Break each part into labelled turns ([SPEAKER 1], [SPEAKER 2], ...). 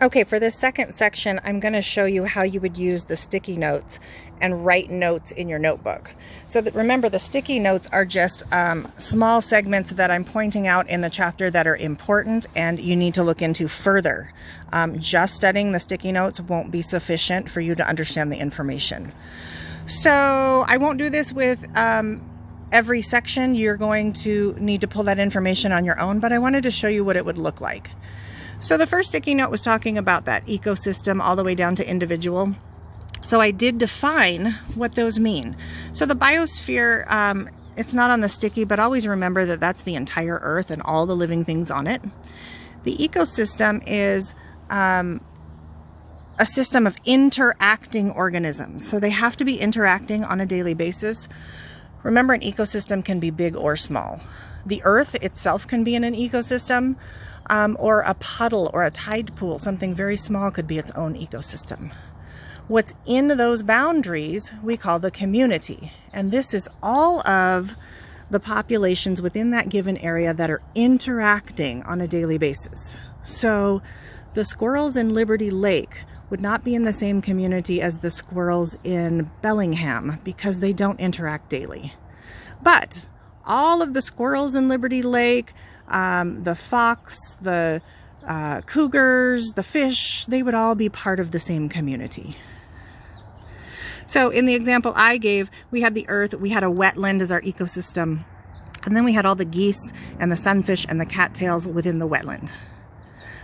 [SPEAKER 1] Okay, for this second section, I'm going to show you how you would use the sticky notes and write notes in your notebook. So that, remember, the sticky notes are just small segments that I'm pointing out in the chapter that are important and you need to look into further. Just studying the sticky notes won't be sufficient for you to understand the information. So I won't do this with every section. You're going to need to pull that information on your own, but I wanted to show you what it would look like. So the first sticky note was talking about that ecosystem all the way down to individual. So I did define what those mean. So the biosphere, it's not on the sticky, but always remember that that's the entire Earth and all the living things on it. The ecosystem is a system of interacting organisms. So they have to be interacting on a daily basis. Remember, an ecosystem can be big or small. The Earth itself can be in an ecosystem. Or a puddle or a tide pool, something very small, could be its own ecosystem. What's in those boundaries we call the community. And this is all of the populations within that given area that are interacting on a daily basis. So the squirrels in Liberty Lake would not be in the same community as the squirrels in Bellingham because they don't interact daily. But all of the squirrels in Liberty Lake, the fox, the cougars, the fish, they would all be part of the same community. So in the example I gave, we had the Earth, we had a wetland as our ecosystem, and then we had all the geese and the sunfish and the cattails within the wetland.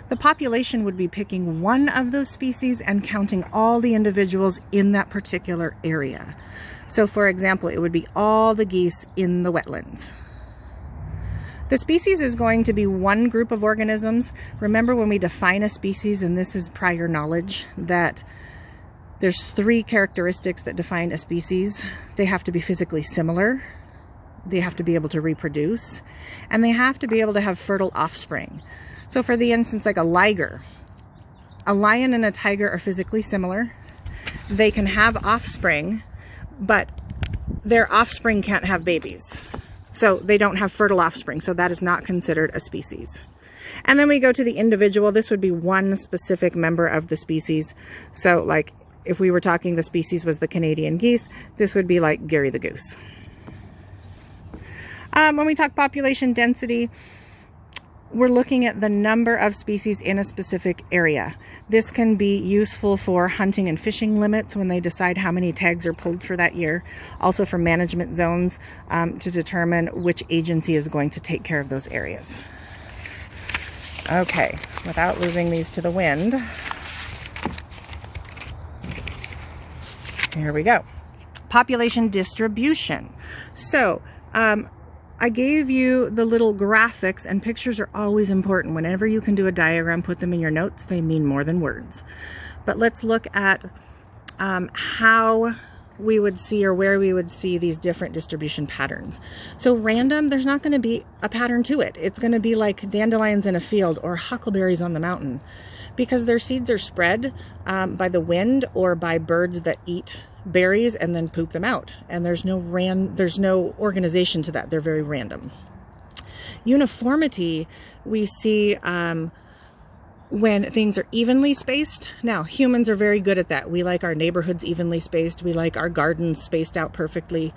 [SPEAKER 1] The population would be picking one of those species and counting all the individuals in that particular area. So for example, it would be all the geese in the wetlands. The species is going to be one group of organisms. Remember, when we define a species, and this is prior knowledge, that there's 3 characteristics that define a species. They have to be physically similar, they have to be able to reproduce, and they have to be able to have fertile offspring. So for the instance, like a liger, a lion and a tiger are physically similar. They can have offspring, but their offspring can't have babies. So they don't have fertile offspring, so that is not considered a species. And then we go to the individual. This would be one specific member of the species. So like if we were talking the species was the Canadian geese, this would be like Gary the goose. When we talk population density, we're looking at the number of species in a specific area. This can be useful for hunting and fishing limits when they decide how many tags are pulled for that year. Also for management zones to determine which agency is going to take care of those areas. Okay, without losing these to the wind, here we go. Population distribution. So, I gave you the little graphics, and pictures are always important. Whenever you can do a diagram, put them in your notes. They mean more than words. But let's look at how we would see, or where we would see, these different distribution patterns. So random, there's not going to be a pattern to it. It's going to be like dandelions in a field or huckleberries on the mountain, because their seeds are spread by the wind or by birds that eat berries and then poop them out, and there's no organization to that. They're very random. Uniformity we see when things are evenly spaced. Now, humans are very good at that. We like our neighborhoods evenly spaced. We like our gardens spaced out perfectly.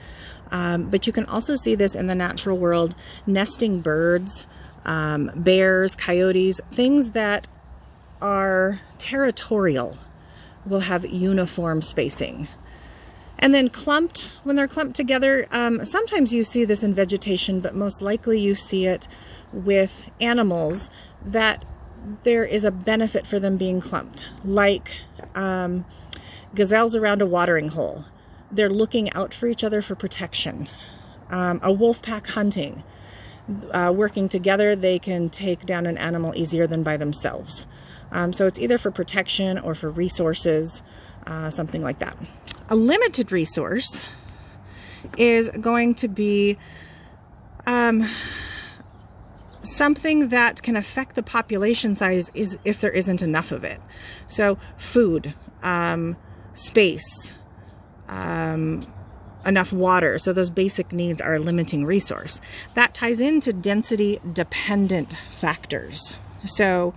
[SPEAKER 1] But you can also see this in the natural world. Nesting birds, bears, coyotes, things that are territorial will have uniform spacing. And then clumped, when they're clumped together, sometimes you see this in vegetation, but most likely you see it with animals, that there is a benefit for them being clumped. Like gazelles around a watering hole. They're looking out for each other for protection. A wolf pack hunting. Working together, they can take down an animal easier than by themselves. So it's either for protection or for resources, something like that. A limited resource is going to be something that can affect the population size is if there isn't enough of it. So food, space, enough water. So those basic needs are a limiting resource. That ties into density dependent factors. So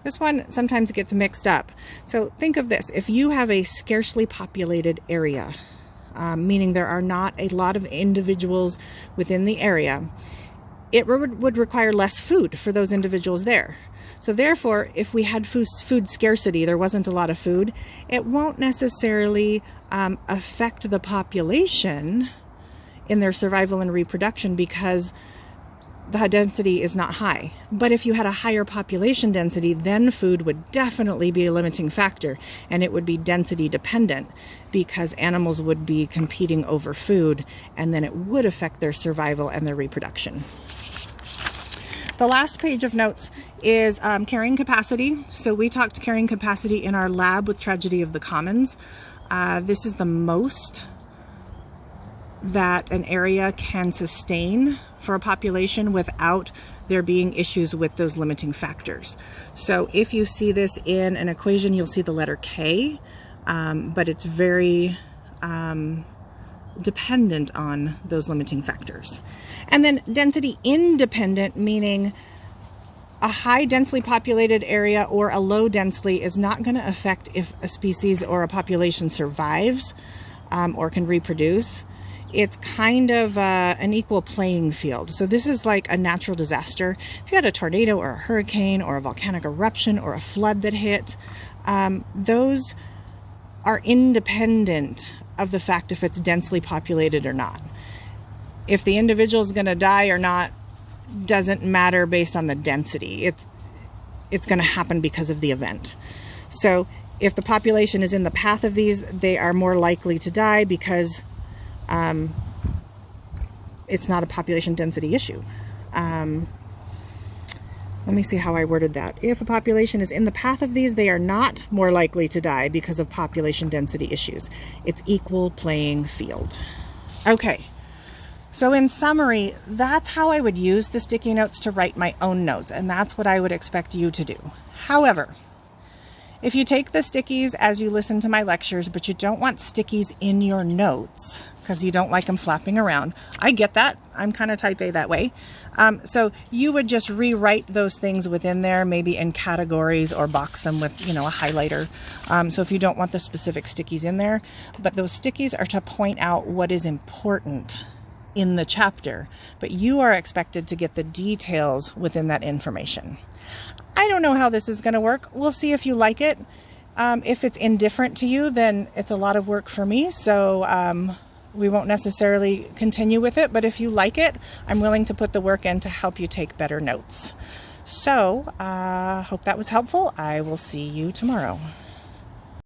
[SPEAKER 1] This one sometimes gets mixed up. So think of this. If you have a scarcely populated area, meaning there are not a lot of individuals within the area, it would require less food for those individuals there. So therefore, if we had food scarcity, there wasn't a lot of food, it won't necessarily affect the population in their survival and reproduction because the density is not high. But if you had a higher population density, then food would definitely be a limiting factor, and it would be density dependent because animals would be competing over food, and then it would affect their survival and their reproduction. The last page of notes is carrying capacity. So we talked carrying capacity in our lab with Tragedy of the Commons. This is the most that an area can sustain for a population without there being issues with those limiting factors. So if you see this in an equation, you'll see the letter K, but it's very dependent on those limiting factors. And then density independent, meaning a high densely populated area or a low densely is not going to affect if a species or a population survives or can reproduce. It's kind of an equal playing field. So this is like a natural disaster. If you had a tornado or a hurricane or a volcanic eruption or a flood that hit, those are independent of the fact if it's densely populated or not. If the individual is going to die or not doesn't matter based on the density. It's going to happen because of the event. So if the population is in the path of these, they are more likely to die because it's not a population density issue. Let me see how I worded that. If a population is in the path of these, they are not more likely to die because of population density issues. It's equal playing field. Okay, so in summary, that's how I would use the sticky notes to write my own notes, and that's what I would expect you to do. However, if you take the stickies as you listen to my lectures, but you don't want stickies in your notes because you don't like them flapping around, I get that. I'm kind of type A that way. So you would just rewrite those things within there, maybe in categories or box them with, a highlighter. So if you don't want the specific stickies in there, but those stickies are to point out what is important in the chapter, but you are expected to get the details within that information. I don't know how this is going to work. We'll see if you like it. If it's indifferent to you, then it's a lot of work for me. So we won't necessarily continue with it. But if you like it, I'm willing to put the work in to help you take better notes. So hope that was helpful. I will see you tomorrow.